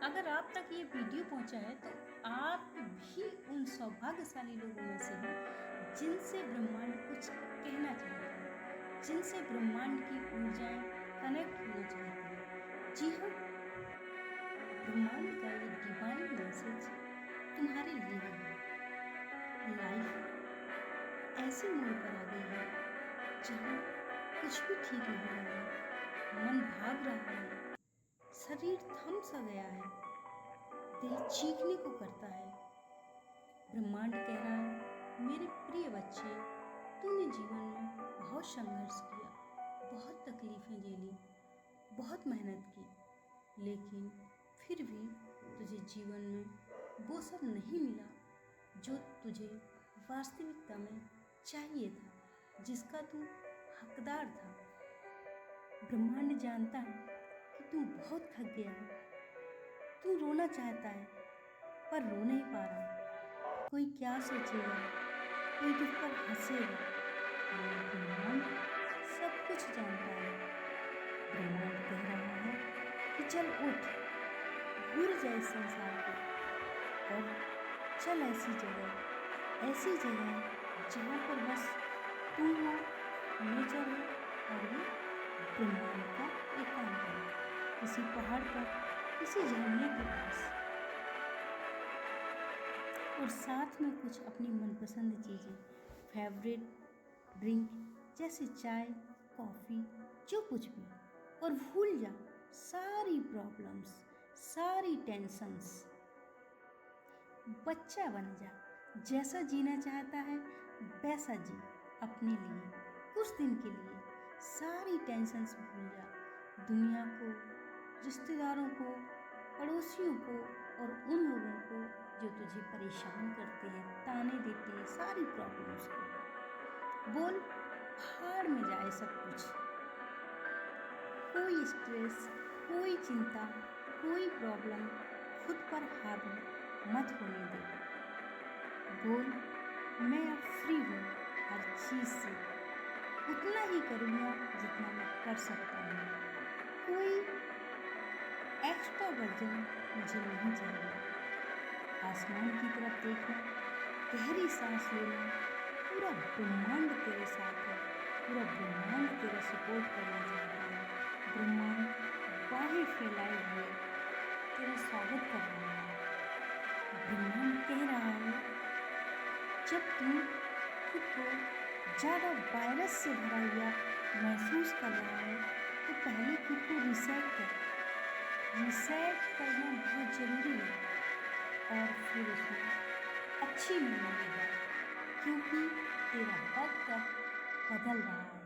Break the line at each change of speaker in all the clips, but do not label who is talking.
अगर आप तक ये वीडियो पहुंचा है तो आप भी उन सौभाग्यशाली लोगों में से हैं जिनसे ब्रह्मांड कुछ कहना चाहता है, जिनसे ब्रह्मांड की ऊर्जाएं कनेक्ट होना चाहती है। जी हाँ, ब्रह्मांड का ये डिवाइन मैसेज तुम्हारे लिए है। लाइफ ऐसे मोड़ पर आ गई है जहाँ कुछ भी ठीक नहीं रहा है, मन भाग रहा है, शरीर थम सा गया है, दिल चीखने को करता है। ब्रह्मांड कह रहा है, मेरे प्रिय बच्चे, तूने जीवन में बहुत संघर्ष किया, बहुत तकलीफें झेली, बहुत मेहनत की, लेकिन फिर भी तुझे जीवन में वो सब नहीं मिला जो तुझे वास्तविकता में चाहिए था, जिसका तू हकदार था। ब्रह्मांड जानता है कि तू बहुत थक गया है, तू रोना चाहता है पर रो नहीं पा रहा। कोई क्या सोचेगा, कोई तुझ पर हंसेगा, मगर ब्रह्मांड सब कुछ जानता है। ब्रह्मांड कह रहा है कि चल उठ, भूल जा इस संसार को और चल ऐसी जगह जहाँ पर बस तू हो, नेचर हो और ये ब्रह्मांड का एकांत है, किसी पहाड़ पर, किसी झरने के पास, और साथ में कुछ अपनी मनपसंद चीज़ें, फेवरेट ड्रिंक जैसे चाय, कॉफ़ी, जो कुछ भी, और भूल जा सारी प्रॉब्लम्स, सारी टेंशन्स। बच्चा बन जा, जैसा जीना चाहता है वैसा जी अपने लिए, कुछ दिन के लिए सारी टेंशन्स भूल जा। दुनिया को, रिश्तेदारों को, पड़ोसियों को और उन लोगों को जो तुझे परेशान करते हैं, ताने देते हैं, सारी प्रॉब्लम्स को बोल भाड़ में जाए सब कुछ। कोई स्ट्रेस, कोई चिंता, कोई प्रॉब्लम खुद पर हावी मत होने दे। बोल, मैं अब फ्री हूँ हर चीज़ से, उतना ही करूँगा जितना मैं कर सकता हूँ। कोई एक्स्ट्रा वर्जन मुझे नहीं चाहिए। आसमान की तरफ देखना, गहरी सांस लेना, पूरा ब्रह्मांड तेरे साथ है, पूरा ब्रह्मांड तेरा सपोर्ट करना चाहता है। ब्रह्मांड बाहें फैलाए हुए तेरा स्वागत कर रहा है। ब्रह्मांड कह रहा है, जब तू खुद को ज़्यादा वायरस से भरा हुआ महसूस कर रहा है तो पहले खुद को रीसेट कर। रीसेट करना बहुत ज़रूरी है और फिर उसमें अच्छी नींद लेगा, क्योंकि तेरा वक्त अब बदल रहा है,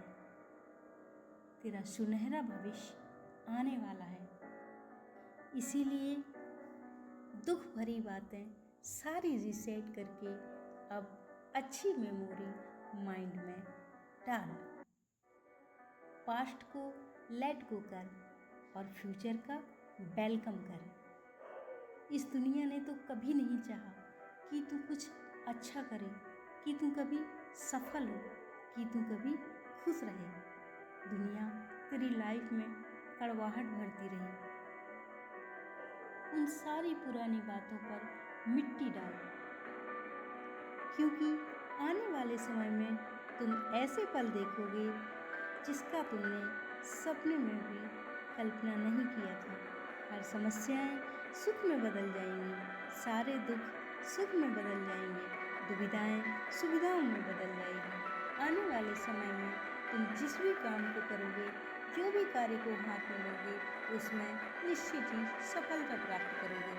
तेरा सुनहरा भविष्य आने वाला है। इसीलिए दुख भरी बातें सारी रीसेट करके अब अच्छी मेमोरी माइंड में डाल। पास्ट को लेट गो कर और फ्यूचर का वेलकम कर। इस दुनिया ने तो कभी नहीं चाहा कि तू कुछ अच्छा करे, कि तू कभी सफल हो, कि तू कभी खुश रहे। दुनिया तेरी लाइफ में कड़वाहट भरती रही। उन सारी पुरानी बातों पर मिट्टी डाल, क्योंकि आने वाले समय में तुम ऐसे पल देखोगे जिसका तुमने सपने में भी कल्पना नहीं किया था। हर समस्याएं सुख में बदल जाएंगी, सारे दुख सुख में बदल जाएंगे, दुविधाएं सुविधाओं में बदल जाएंगी। आने वाले समय में तुम जिस भी काम को करोगे, जो भी कार्य को हाथ में लोगे, उसमें निश्चित ही सफलता प्राप्त करोगे।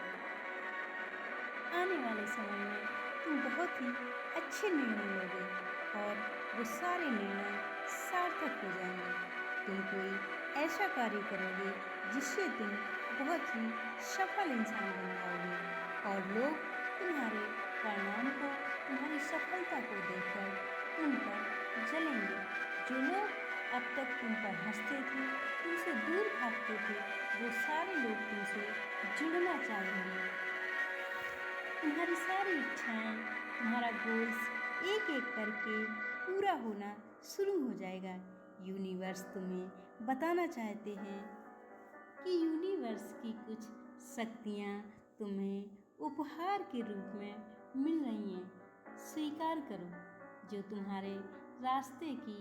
आने वाले समय में तुम बहुत ही अच्छे निर्णय लोगे और वो सारे निर्णय सार्थक हो जाएंगे। तुम कोई ऐसा कार्य करोगे जिससे तुम बहुत ही सफल इंसान बन जाओगे और लोग तुम्हारे परिणाम को, तुम्हारी सफलता को देखकर तुम पर जलेंगे। जो लोग अब तक तुम पर हंसते थे, तुमसे दूर भागते थे, वो सारे लोग तुमसे जुड़ना चाहेंगे। तुम्हारी सारी इच्छाएं, तुम्हारा गोल्स एक एक करके पूरा होना शुरू हो जाएगा। यूनिवर्स तुम्हें बताना चाहते हैं कि यूनिवर्स की कुछ शक्तियाँ तुम्हें उपहार के रूप में मिल रही हैं। स्वीकार करो, जो तुम्हारे रास्ते की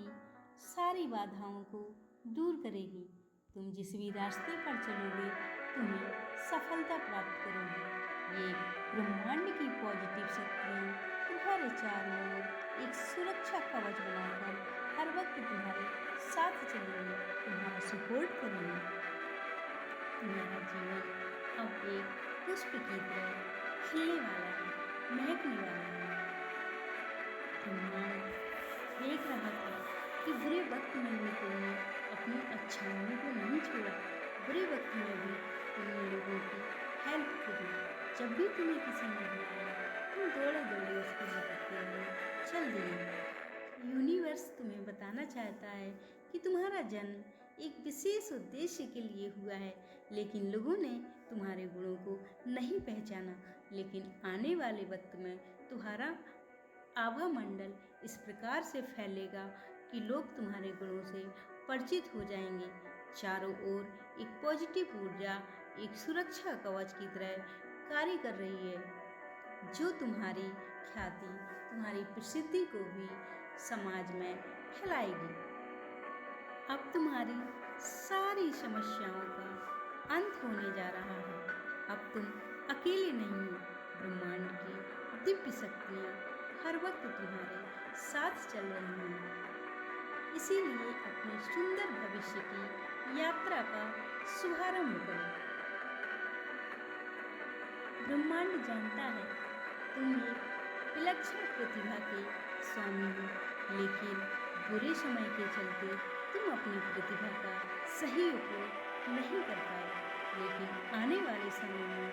सारी बाधाओं को दूर करेगी। तुम जिस भी रास्ते पर चलोगे तुम्हें सफलता प्राप्त करोगे। ये ब्रह्मांड की पॉजिटिव शक्तियाँ तुम्हारे चारों ओर एक सुरक्षा कवच बनाकर हर वक्त तुम्हारे साथ चलेंगे, तुम्हारा सपोर्ट करेंगे। तुम्हारा जीवन अब एक पुष्प की तरह खिलने वाला है, महकने वाला है। ब्रह्मांड देख रहा था कि बुरे वक्त में भी तुमने अपनी अच्छाइयों को नहीं छोड़ा। बुरे वक्त में भी तुमने लोगों की हेल्प करी। जब भी तुम्हें किसी ने बुलाया तुम दौड़े दौड़े उसकी मदद के लिए चल दिए। यूनिवर्स तुम्हें बताना चाहता है कि तुम्हारा जन्म एक विशेष उद्देश्य के लिए हुआ है, लेकिन लोगों ने तुम्हारे गुणों को नहीं पहचाना। लेकिन आने वाले वक्त में तुम्हारा आभा मंडल इस प्रकार से फैलेगा कि लोग तुम्हारे गुणों से परिचित हो जाएंगे। चारों ओर एक पॉजिटिव ऊर्जा एक सुरक्षा कवच की तरह कार्य कर रही है, जो तुम्हारी ख्याति, तुम्हारी प्रसिद्धि को भी समाज में फैलाएगी। अब तुम्हारी सारी समस्याओं का अंत होने जा रहा है। अब तुम अकेले नहीं हो। ब्रह्मांड की दिव्य शक्तियाँ हर वक्त तुम्हारे साथ चल रही हैं। इसीलिए अपने सुंदर भविष्य की यात्रा का शुभारंभ करो। ब्रह्मांड जानता है तुम एक विलक्षण प्रतिभा के स्वामी हो, लेकिन बुरे समय के चलते तुम अपनी प्रतिभा का सही उपयोग नहीं कर पाए। लेकिन आने वाले समय में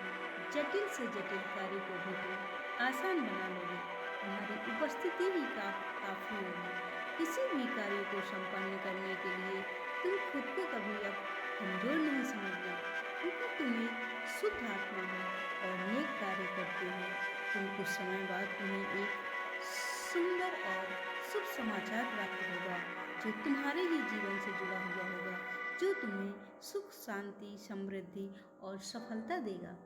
जटिल से जटिल कार्य को भी तुम आसान बना लोगे। तुम्हारी उपस्थिति ही काफी होगी। किसी भी कार्य को संपन्न करने के लिए तुम खुद को कभी अब कमजोर नहीं समझना, क्योंकि तुम एक शुद्ध आत्मा हो और नेक कार्य करते हो। तुम कुछ समय बाद तुम्हें एक सुंदर और शुभ समाचार प्राप्त होगा, जो तुम्हारे ही जीवन से जुड़ा हुआ होगा, जो तुम्हें सुख, शांति, समृद्धि और सफलता देगा।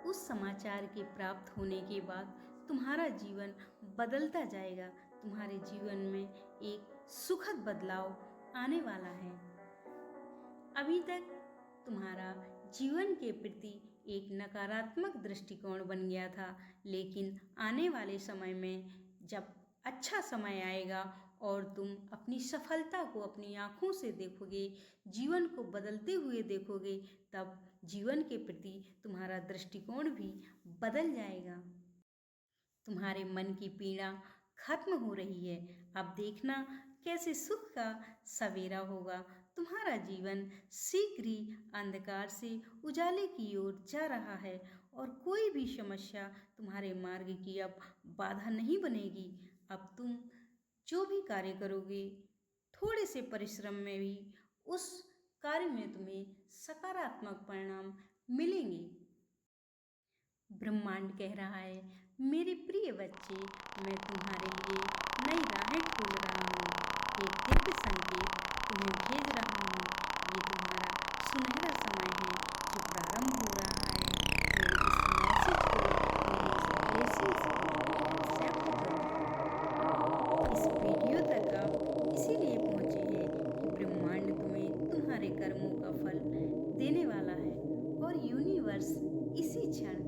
उस समाचार के प्राप्त होने के बाद तुम्हारा जीवन बदलता जाएगा। तुम्हारे जीवन में एक सुखद बदलाव आने वाला है। अभी तक तुम्हारा जीवन के प्रति एक नकारात्मक दृष्टिकोण बन गया था, लेकिन आने वाले समय में जब अच्छा समय आएगा और तुम अपनी सफलता को अपनी आँखों से देखोगे, जीवन को बदलते हुए देखोगे, तब जीवन के प्रति तुम्हारा दृष्टिकोण भी बदल जाएगा। तुम्हारे मन की पीड़ा खत्म हो रही है। अब देखना कैसे सुख का सवेरा होगा। तुम्हारा जीवन शीघ्र ही अंधकार से उजाले की ओर जा रहा है और कोई भी समस्या तुम्हारे मार्ग की अब बाधा नहीं बनेगी। अब तुम जो भी कार्य करोगे, थोड़े से परिश्रम में भी उस कार्य में तुम्हें सकारात्मक परिणाम मिलेंगे। ब्रह्मांड कह रहा है, मेरे प्रिय बच्चे, मैं तुम्हारे लिए नई राहें खोल रहा हूँ। एक दिव्य संकेत तुम्हें भेज रहा हूँ। ये तुम्हारा सुनहरा समय है जो प्रारंभ हो रहा है। मेरे इस मैसेज को, मेरे इस ब्लेसिंग्स को एक्सेप्ट करो। इस वीडियो तक आप इसीलिए पहुँचे हैं कि ब्रह्मांड तुम्हें तुम्हारे कर्मों का फल देने वाला है और यूनिवर्स इसी क्षण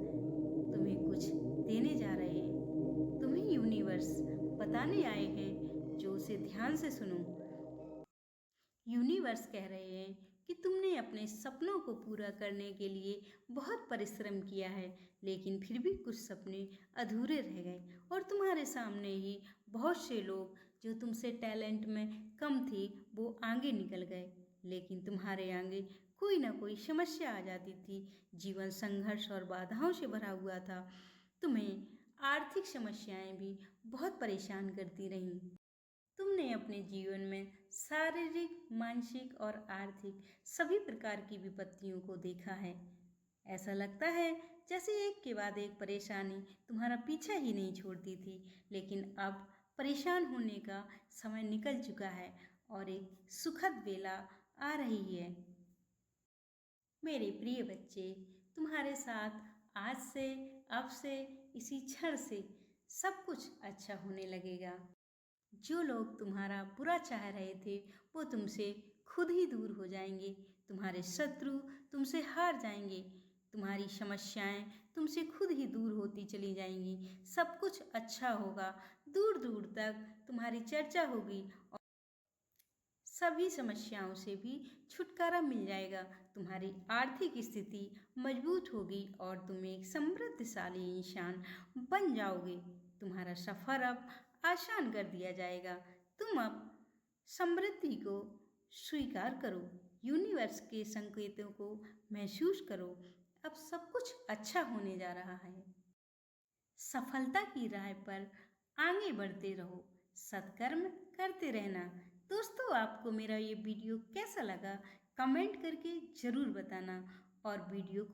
तुम्हें कुछ देने जा रहे हैं। तुम्हें यूनिवर्स बताने आए हैं, जो उसे ध्यान से सुनो। यूनिवर्स कह रहे हैं कि तुमने अपने सपनों को पूरा करने के लिए बहुत परिश्रम किया है, लेकिन फिर भी कुछ सपने अधूरे रह गए और तुम्हारे सामने ही बहुत से लोग जो तुमसे टैलेंट में कम थे वो आगे निकल गए, लेकिन तुम्हारे आगे कोई ना कोई समस्या आ जाती थी। जीवन संघर्ष और बाधाओं से भरा हुआ था। तुम्हें आर्थिक समस्याएं भी बहुत परेशान करती रहीं। तुमने अपने जीवन में शारीरिक, मानसिक और आर्थिक सभी प्रकार की विपत्तियों को देखा है। ऐसा लगता है जैसे एक के बाद एक परेशानी तुम्हारा पीछा ही नहीं छोड़ती थी, लेकिन अब परेशान होने का समय निकल चुका है और एक सुखद बेला आ रही है। मेरे प्रिय बच्चे, तुम्हारे साथ आज से, अब से, इसी क्षण से सब कुछ अच्छा होने लगेगा। जो लोग तुम्हारा बुरा चाह रहे थे वो तुमसे खुद ही दूर हो जाएंगे। तुम्हारे शत्रु तुमसे हार जाएंगे। तुम्हारी समस्याएं तुमसे खुद ही दूर होती चली जाएंगी। सब कुछ अच्छा होगा। दूर दूर तक तुम्हारी चर्चा होगी और सभी समस्याओं से भी छुटकारा मिल जाएगा। तुम्हारी आर्थिक स्थिति मजबूत होगी और तुम एक समृद्धशाली इंसान बन जाओगे। तुम्हारा सफर अब आसान कर दिया जाएगा। तुम अब समृद्धि को स्वीकार करो। यूनिवर्स के संकेतों को महसूस करो। अब सब कुछ अच्छा होने जा रहा है। सफलता की राह पर आगे बढ़ते रहो। सत्कर्म करते रहना। दोस्तों, आपको मेरा ये वीडियो कैसा लगा कमेंट करके ज़रूर बताना और वीडियो